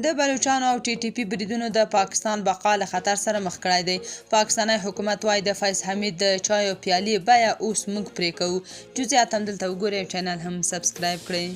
د بلوچستان او ټي ټي پي بریدونو د پاکستان بقا له خطر سره مخ کړی دی. پاکستاني حکومت وايي د فیض حمید د چایو پیالې بیه اوس موږ پرې کوو. جزئیات هم دلته وګورئ، چینل هم سبسکرایب کړئ.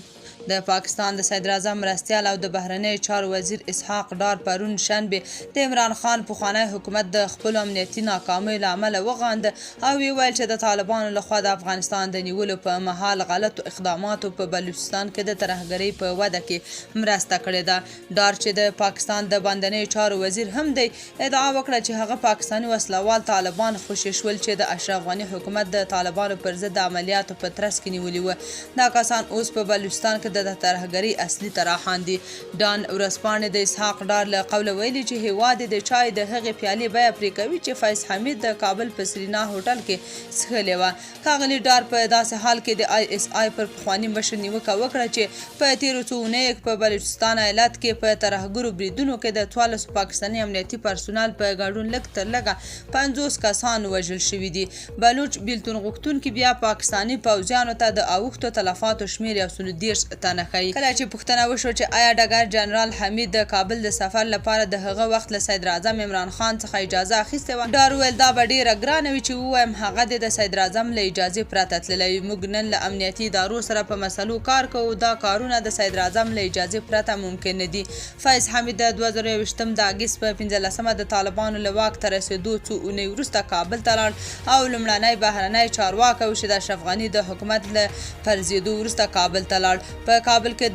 د پاکستان د صدراعظم مرستیال او د بهرنیو چارو وزیر اسحاق ډار پرون شنبه د عمران خان پخوانی حکومت د خپلو امنیتي ناکامیو له امله وغانده او ویل چې د طالبانو لخوا د افغانستان د نیولو په مهال غلطو اقداماتو په بلوچستان کې د ترهګرۍ په وده کې مرسته کړې ده. ډار چې د پاکستان د باندنیو چارو وزیر هم دی، ادعا وکړه چې هغه پاکستاني وسلوال طالبان خوشي شول چې د اشرف غني حکومت د طالبانو پر ضد د عملیاتو په ترڅ کې نیولي وو. دا کسان اوس په بلوچستان کې د ترهګرۍ اصلي طراحان دي. ډان ورځپاڼې د اسحاق ډار له قوله ویلي چې هیواد د چای د هغې پیالې بیه پرې کوي چې فیض حمید د کابل په سرینا هوټل کې څښلې وه. ښاغلي ډار په داسې حال کې د آی اس آی پر پخواني مشر نیوکه وکړه چې په تیرو څو اونیو په بلوچستان ایالت کې په ترهګرو بریدونو کې د 14 پاکستاني امنیتي پرسونل په ګډون لږ تر لږه 50 کسان وژل شوي دي. بلوچ بیلتون غوښتونکي بیا پاکستاني پوځیانو ته د اوښتو تلفاتو شمېر 130 تنه ښیي. کله چې پوښتنه وشوه چې آیا ډګر جنرال حمید د کابل د سفر لپاره د هغه وخت له صدراعظم عمران خان څخه اجازه اخیستې وه، ډار وویل دا به ډېره ګرانه وي چې ووایم هغه د صدراعظم له اجازې پرته تللی. موږ نن له امنیتي ادارو سره په مسلو کار کوو. دا کارونه د صدراعظم له اجازې پرته ممکن نه دي. فیض حمید د 2021 د اګست په 15 د طالبانو له واک ته رسېدو څو اونۍ وروسته کابل ته لاړ او لومړنی بهرنی چارواکی و چې د اشرف غني د حکومت له پرځېدو وروسته کابل ته لاړ. په کابل کې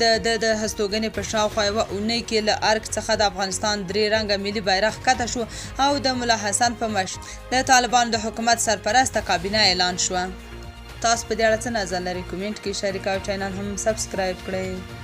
د هستوګنې په شاوخوا یوه اونۍ کې له ارګ څخه د افغانستان 3 رنګه ملي بیرغ ښکته شو او د ملا حسن په مشر د طالبانو د حکومت سرپرسته کابینه اعلان شوه. تاسو په دې اړه څه نظر لرئ؟ کومنټ کې شریک او چینل هم سبسکرایب کړئ.